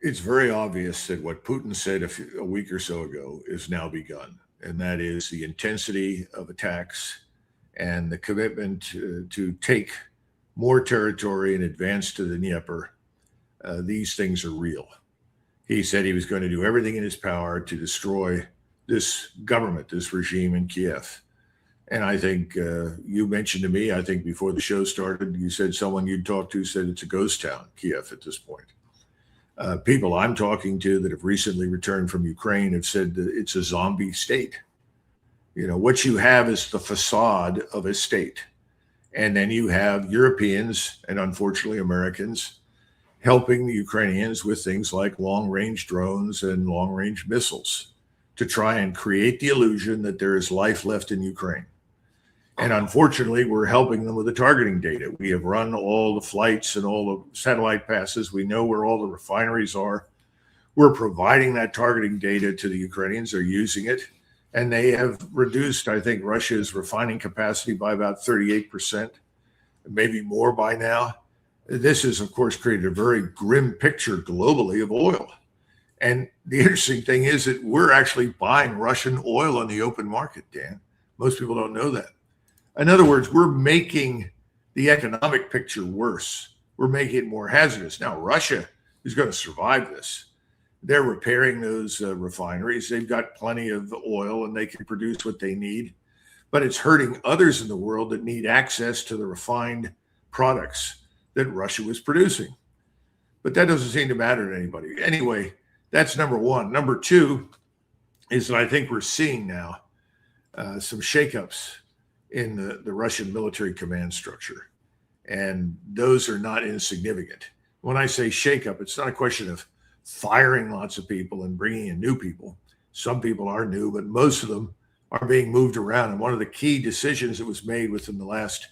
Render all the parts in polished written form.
It's very obvious that what Putin said a week or so ago is now begun, and that is the intensity of attacks and the commitment to take more territory and advance to the Dnieper. These things are real. He said he was going to do everything in his power to destroy this government, this regime in Kiev. And I think you mentioned to me, I think before the show started, you said someone you'd talked to said it's a ghost town, Kiev, at this point. People I'm talking to that have recently returned from Ukraine have said that it's a zombie state. What you have is the facade of a state. And then you have Europeans and unfortunately Americans helping the Ukrainians with things like long range drones and long range missiles to try and create the illusion that there is life left in Ukraine. And unfortunately, we're helping them with the targeting data. We have run all the flights and all the satellite passes. We know where all the refineries are. We're providing that targeting data to the Ukrainians. They're using it. And they have reduced, I think, Russia's refining capacity by about 38%, maybe more by now. This has, of course, created a very grim picture globally of oil. And the interesting thing is that we're actually buying Russian oil on the open market, Dan. Most people don't know that. In other words, we're making the economic picture worse. We're making it more hazardous. Now, Russia is going to survive this. They're repairing those refineries. They've got plenty of oil and they can produce what they need. But it's hurting others in the world that need access to the refined products that Russia was producing. But that doesn't seem to matter to anybody. Anyway, that's number one. Number two is that I think we're seeing now some shakeups in the Russian military command structure. And those are not insignificant. When I say shakeup, it's not a question of firing lots of people and bringing in new people. Some people are new, but most of them are being moved around. And one of the key decisions that was made within the last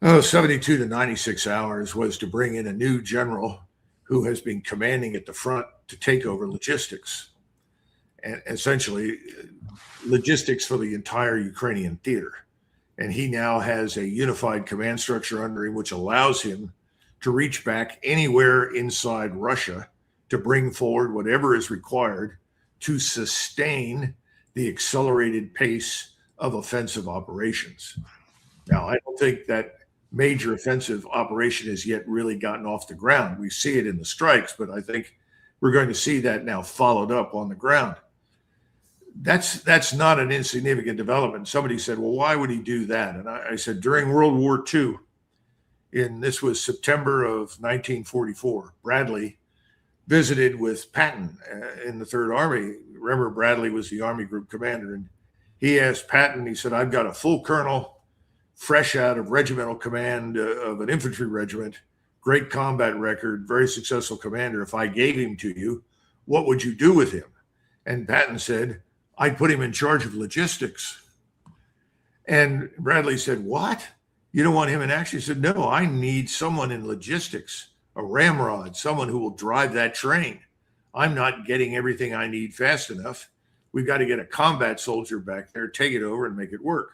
72 to 96 hours was to bring in a new general who has been commanding at the front to take over logistics and essentially logistics for the entire Ukrainian theater. And he now has a unified command structure under him, which allows him to reach back anywhere inside Russia to bring forward whatever is required to sustain the accelerated pace of offensive operations. Now, I don't think that major offensive operation has yet really gotten off the ground. We see it in the strikes, but I think we're going to see that now followed up on the ground. That's not an insignificant development. Somebody said, well, why would he do that? And I said, during World War II, this was September of 1944, Bradley visited with Patton in the Third Army. Remember, Bradley was the Army Group commander. And he asked Patton, he said, I've got a full colonel, fresh out of regimental command of an infantry regiment, great combat record, very successful commander. If I gave him to you, what would you do with him? And Patton said, I'd put him in charge of logistics. And Bradley said, what? You don't want him in action? He said, no, I need someone in logistics, a ramrod, someone who will drive that train. I'm not getting everything I need fast enough. We've got to get a combat soldier back there, take it over and make it work.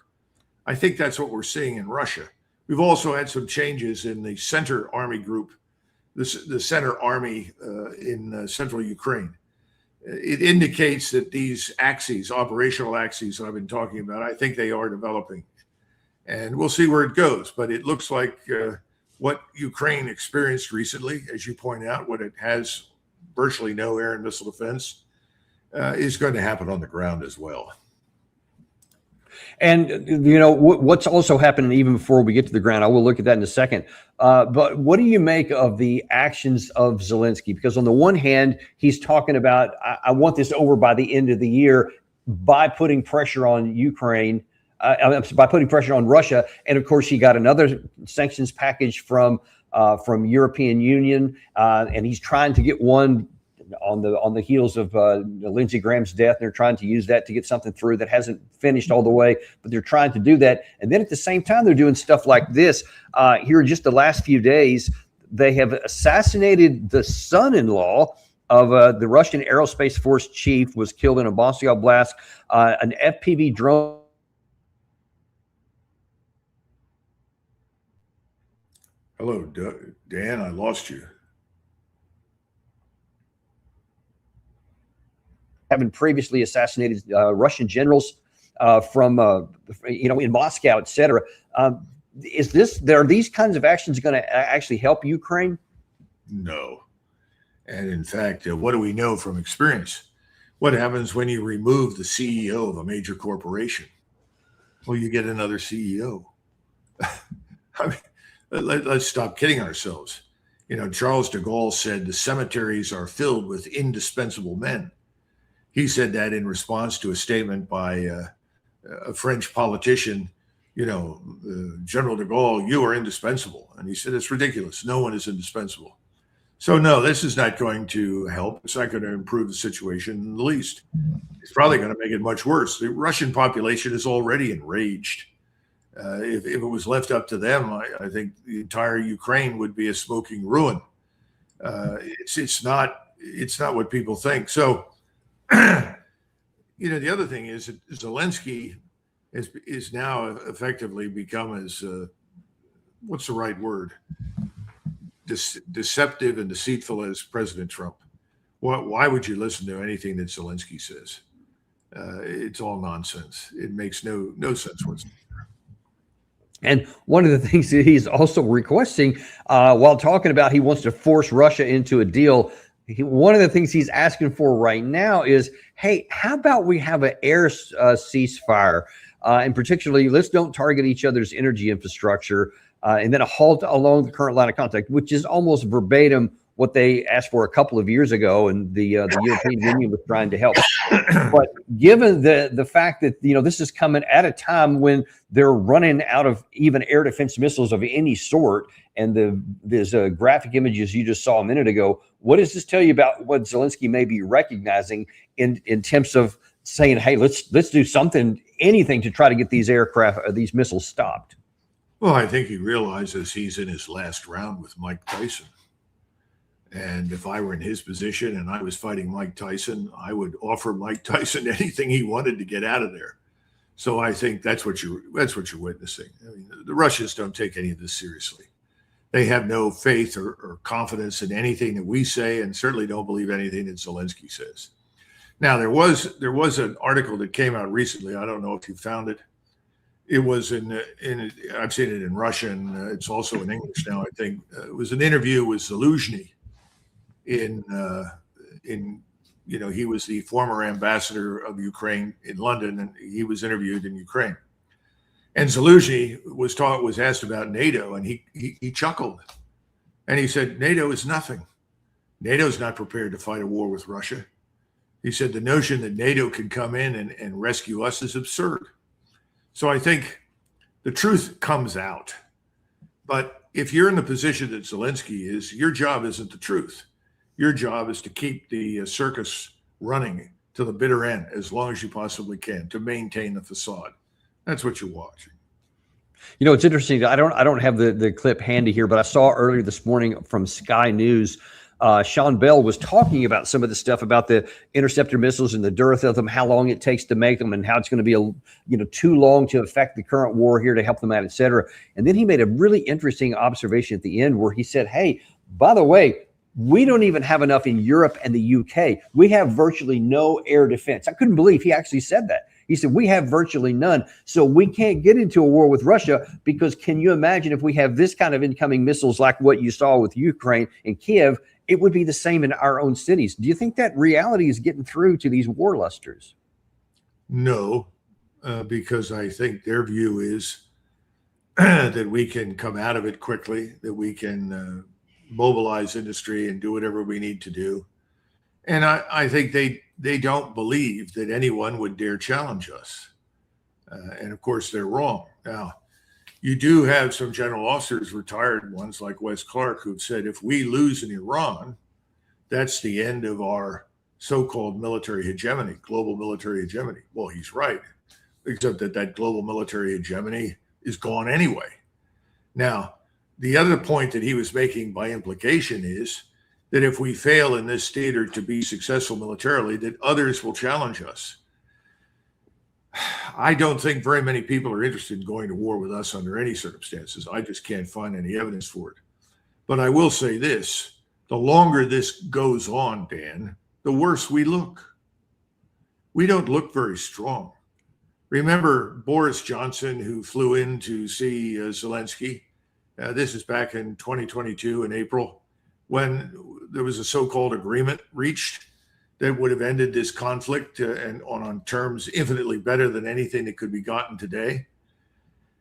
I think that's what we're seeing in Russia. We've also had some changes in the Center Army Group, the Center Army in central Ukraine. It indicates that these axes, operational axes that I've been talking about, I think they are developing. And we'll see where it goes. But it looks like what Ukraine experienced recently, as you point out, what it has virtually no air and missile defense, is going to happen on the ground as well. And, you know, what's also happening even before we get to the ground, I will look at that in a second. But what do you make of the actions of Zelensky? Because on the one hand, he's talking about, I want this over by the end of the year by putting pressure on Ukraine, by putting pressure on Russia. And of course, he got another sanctions package from European Union, and he's trying to get one on the heels of Lindsey Graham's death. They're trying to use that to get something through that hasn't finished all the way, but they're trying to do that. And then at the same time, they're doing stuff like this. Here in just the last few days, they have assassinated the son-in-law of the Russian Aerospace Force chief, was killed in a Moscow blast. An FPV drone. Hello, Dan, I lost you. having previously assassinated Russian generals from in Moscow, etc. Are these kinds of actions going to actually help Ukraine? No. And in fact, what do we know from experience? What happens when you remove the CEO of a major corporation? Well, you get another CEO. I mean, let's stop kidding ourselves. Charles de Gaulle said the cemeteries are filled with indispensable men. He said that in response to a statement by a French politician, General de Gaulle, you are indispensable. And he said, it's ridiculous. No one is indispensable. So no, this is not going to help. It's not going to improve the situation in the least. It's probably going to make it much worse. The Russian population is already enraged. If it was left up to them, I think the entire Ukraine would be a smoking ruin. It's not what people think. So, the other thing is that Zelensky is now effectively become as what's the right word? Deceptive and deceitful as President Trump. Why would you listen to anything that Zelensky says? It's all nonsense. It makes no sense whatsoever. And one of the things that he's also requesting, while talking about he wants to force Russia into a deal, one of the things he's asking for right now is, hey, how about we have an air ceasefire? And particularly, let's don't target each other's energy infrastructure, and then a halt along the current line of contact, which is almost verbatim what they asked for a couple of years ago, and the European Union was trying to help. But given the fact that this is coming at a time when they're running out of even air defense missiles of any sort, and there's graphic images you just saw a minute ago, what does this tell you about what Zelensky may be recognizing in terms of saying, hey, let's do something, anything to try to get these these missiles stopped? Well, I think he realizes he's in his last round with Mike Tyson. And if I were in his position and I was fighting Mike Tyson, I would offer Mike Tyson anything he wanted to get out of there. So I think that's what you're witnessing. I mean, the Russians don't take any of this seriously. They have no faith or confidence in anything that we say, and certainly don't believe anything that Zelensky says. Now, there was an article that came out recently. I don't know if you found it. It was I've seen it in Russian. It's also in English now, I think. It was an interview with Zelensky. He was the former ambassador of Ukraine in London, and he was interviewed in Ukraine. And Zelensky was asked about NATO, and he chuckled, and he said, NATO is nothing. NATO is not prepared to fight a war with Russia. He said the notion that NATO can come in and rescue us is absurd. So I think the truth comes out. But if you're in the position that Zelensky is, your job isn't the truth. Your job is to keep the circus running to the bitter end as long as you possibly can, to maintain the facade. That's what you're watching. It's interesting. I don't have the clip handy here, but I saw earlier this morning from Sky News, Sean Bell was talking about some of the stuff about the interceptor missiles and the dearth of them, how long it takes to make them, and how it's going to be too long to affect the current war here to help them out, et cetera. And then he made a really interesting observation at the end where he said, hey, by the way, we don't even have enough in Europe and the UK. We have virtually no air defense. I couldn't believe he actually said that. He said, we have virtually none. So we can't get into a war with Russia because can you imagine if we have this kind of incoming missiles like what you saw with Ukraine and Kiev, it would be the same in our own cities. Do you think that reality is getting through to these warlusters? No, because I think their view is that we can come out of it quickly, that we can mobilize industry and do whatever we need to do. And I think they don't believe that anyone would dare challenge us. And of course, they're wrong. Now, you do have some general officers, retired ones like Wes Clark, who've said, if we lose in Iran, that's the end of our so-called military hegemony, global military hegemony. Well, he's right, except that global military hegemony is gone anyway. Now, the other point that he was making by implication is that if we fail in this theater to be successful militarily, that others will challenge us. I don't think very many people are interested in going to war with us under any circumstances. I just can't find any evidence for it. But I will say this, the longer this goes on, Dan, the worse we look. we don't look very strong. Remember Boris Johnson, who flew in to see Zelensky? This is back in 2022 in April, when there was a so-called agreement reached that would have ended this conflict and on terms infinitely better than anything that could be gotten today.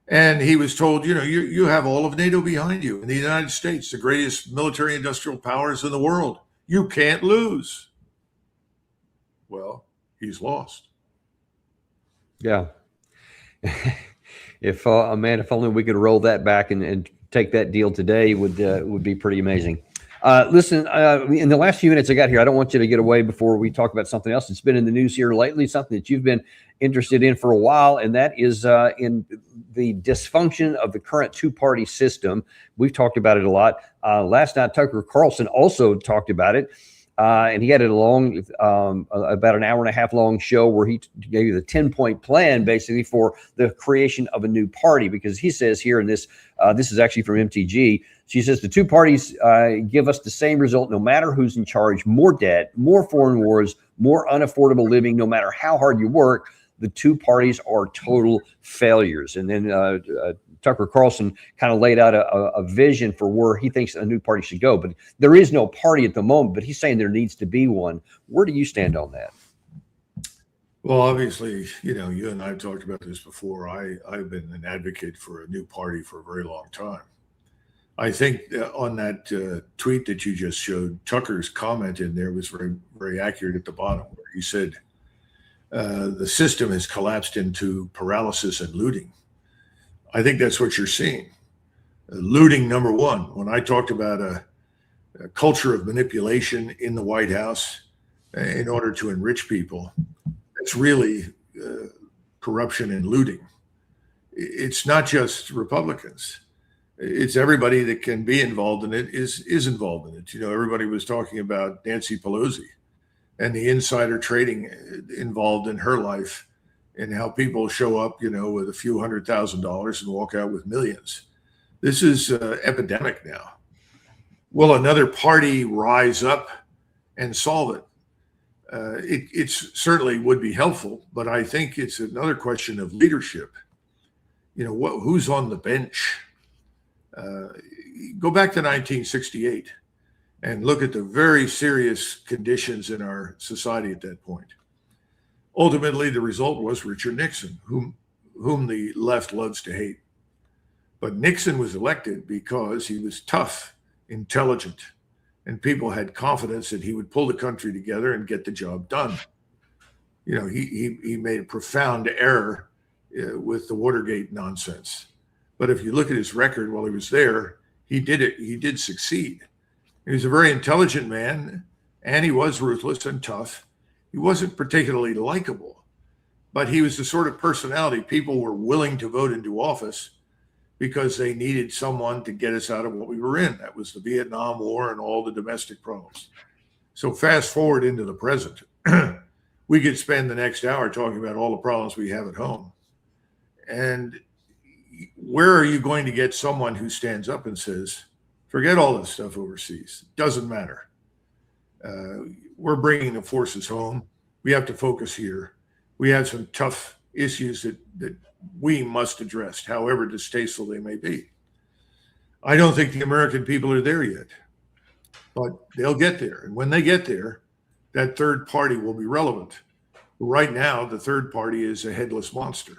And he was told, you have all of NATO behind you in the United States, the greatest military industrial powers in the world. You can't lose. Well, he's lost. Yeah. If only we could roll that back and take that deal today, would be pretty amazing. Listen, in the last few minutes I got here, I don't want you to get away before we talk about something else that's been in the news here lately, something that you've been interested in for a while, and that is in the dysfunction of the current two-party system. We've talked about it a lot. Last night, Tucker Carlson also talked about it. And he had a long, about an hour and a half long show where he gave you the 10-point plan basically for the creation of a new party, because he says here in this, this is actually from MTG. She says the two parties give us the same result no matter who's in charge: more debt, more foreign wars, more unaffordable living. No matter how hard you work, the two parties are total failures. And then Tucker Carlson kind of laid out a vision for where he thinks a new party should go. But there is no party at the moment, but he's saying there needs to be one. Where do you stand on that? Well, obviously, you and I have talked about this before. I've been an advocate for a new party for a very long time. I think on that tweet that you just showed, Tucker's comment in there was very, very accurate at the bottom, where he said, the system has collapsed into paralysis and looting. I think that's what you're seeing. Looting, number one. When I talked about a culture of manipulation in the White House in order to enrich people, that's really corruption and looting. It's not just Republicans. It's everybody that can be involved in it is involved in it. Everybody was talking about Nancy Pelosi and the insider trading involved in her life, and how people show up, with a few $100,000 and walk out with millions. This is epidemic now. Will another party rise up and solve it? It certainly would be helpful, but I think it's another question of leadership. Who's on the bench? Go back to 1968 and look at the very serious conditions in our society at that point. Ultimately, the result was Richard Nixon, whom the left loves to hate. But Nixon was elected because he was tough, intelligent, and people had confidence that he would pull the country together and get the job done. He made a profound error with the Watergate nonsense. But if you look at his record while he was there, he did it. He did succeed. He was a very intelligent man, and he was ruthless and tough. He wasn't particularly likable, but he was the sort of personality people were willing to vote into office because they needed someone to get us out of what we were in. That was the Vietnam War and all the domestic problems. So fast forward into the present, we could spend the next hour talking about all the problems we have at home. And where are you going to get someone who stands up and says, forget all this stuff overseas? It doesn't matter. We're bringing the forces home. We have to focus here. We have some tough issues that we must address, however distasteful they may be. I don't think the American people are there yet, but they'll get there. And when they get there, that third party will be relevant. Right now, the third party is a headless monster.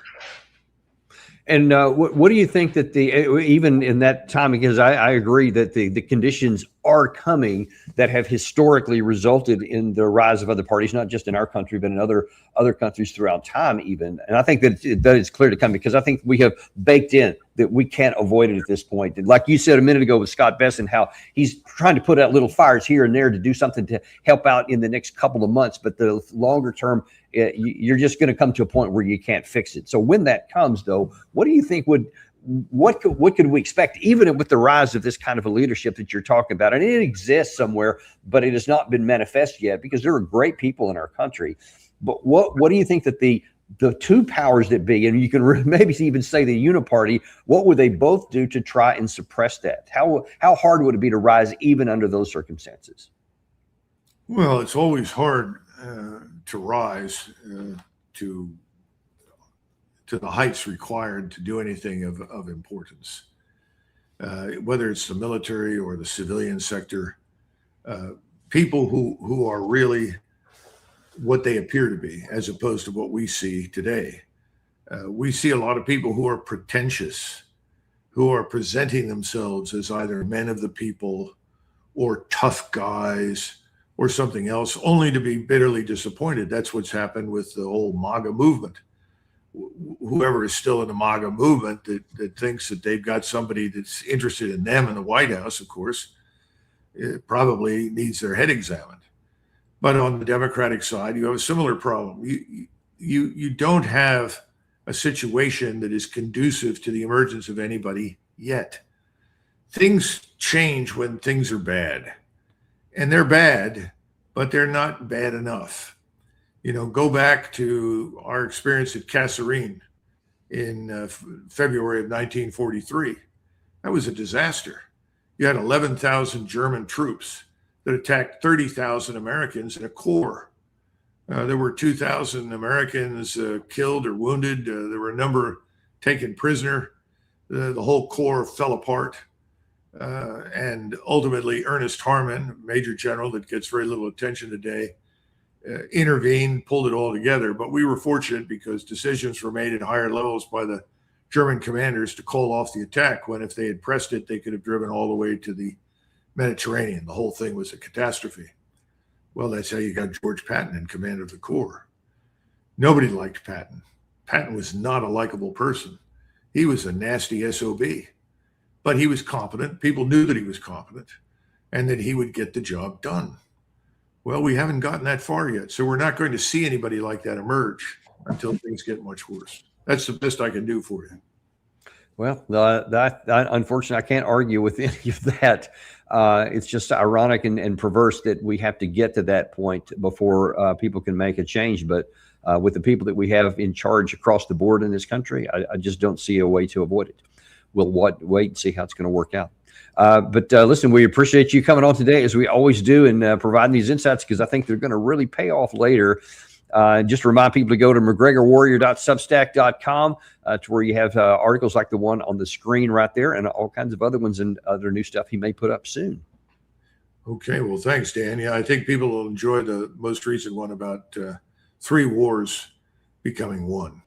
And what do you think that even in that time, because I agree that the conditions are coming that have historically resulted in the rise of other parties, not just in our country, but in other countries throughout time even. And I think that it's clear to come, because I think we have baked in that we can't avoid it at this point. And like you said a minute ago with Scott Besson, how he's trying to put out little fires here and there to do something to help out in the next couple of months. But the longer term, you're just going to come to a point where you can't fix it. So when that comes, though, what do you think what could we expect, even with the rise of this kind of a leadership that you're talking about? And it exists somewhere, but it has not been manifest yet, because there are great people in our country. But what do you think that the two powers that be, and you can maybe even say the uniparty, what would they both do to try and suppress that? How hard would it be to rise even under those circumstances? Well, it's always hard to rise to the heights required to do anything of importance. Whether it's the military or the civilian sector, people who are really what they appear to be, as opposed to what we see today. We see a lot of people who are pretentious, who are presenting themselves as either men of the people or tough guys or something else, only to be bitterly disappointed. That's what's happened with the whole MAGA movement. Whoever is still in the MAGA movement that thinks that they've got somebody that's interested in them in the White House, of course, it probably needs their head examined. But on the Democratic side, you have a similar problem. You don't have a situation that is conducive to the emergence of anybody yet. Things change when things are bad, and they're bad, but they're not bad enough. Go back to our experience at Kasserine in February of 1943. That was a disaster. You had 11,000 German troops that attacked 30,000 Americans in a corps. There were 2,000 Americans killed or wounded. There were a number taken prisoner. The whole corps fell apart. And ultimately, Ernest Harmon, Major General that gets very little attention today, intervened, pulled it all together. But we were fortunate because decisions were made at higher levels by the German commanders to call off the attack, when if they had pressed it, they could have driven all the way to the Mediterranean. The whole thing was a catastrophe. Well, that's how you got George Patton in command of the Corps. Nobody liked Patton. Patton was not a likable person. He was a nasty SOB, but he was competent. People knew that he was competent and that he would get the job done. Well, we haven't gotten that far yet, so we're not going to see anybody like that emerge until things get much worse. That's the best I can do for you. Well, unfortunately, I can't argue with any of that. It's just ironic and perverse that we have to get to that point before people can make a change. But with the people that we have in charge across the board in this country, I just don't see a way to avoid it. We'll wait and see how it's going to work out. But listen, we appreciate you coming on today, as we always do, and providing these insights, because I think they're going to really pay off later. Just remind people to go to MacGregorWarrior.substack.com to where you have articles like the one on the screen right there, and all kinds of other ones and other new stuff he may put up soon. Okay, well, thanks, Dan. Yeah, I think people will enjoy the most recent one about 3 wars becoming one.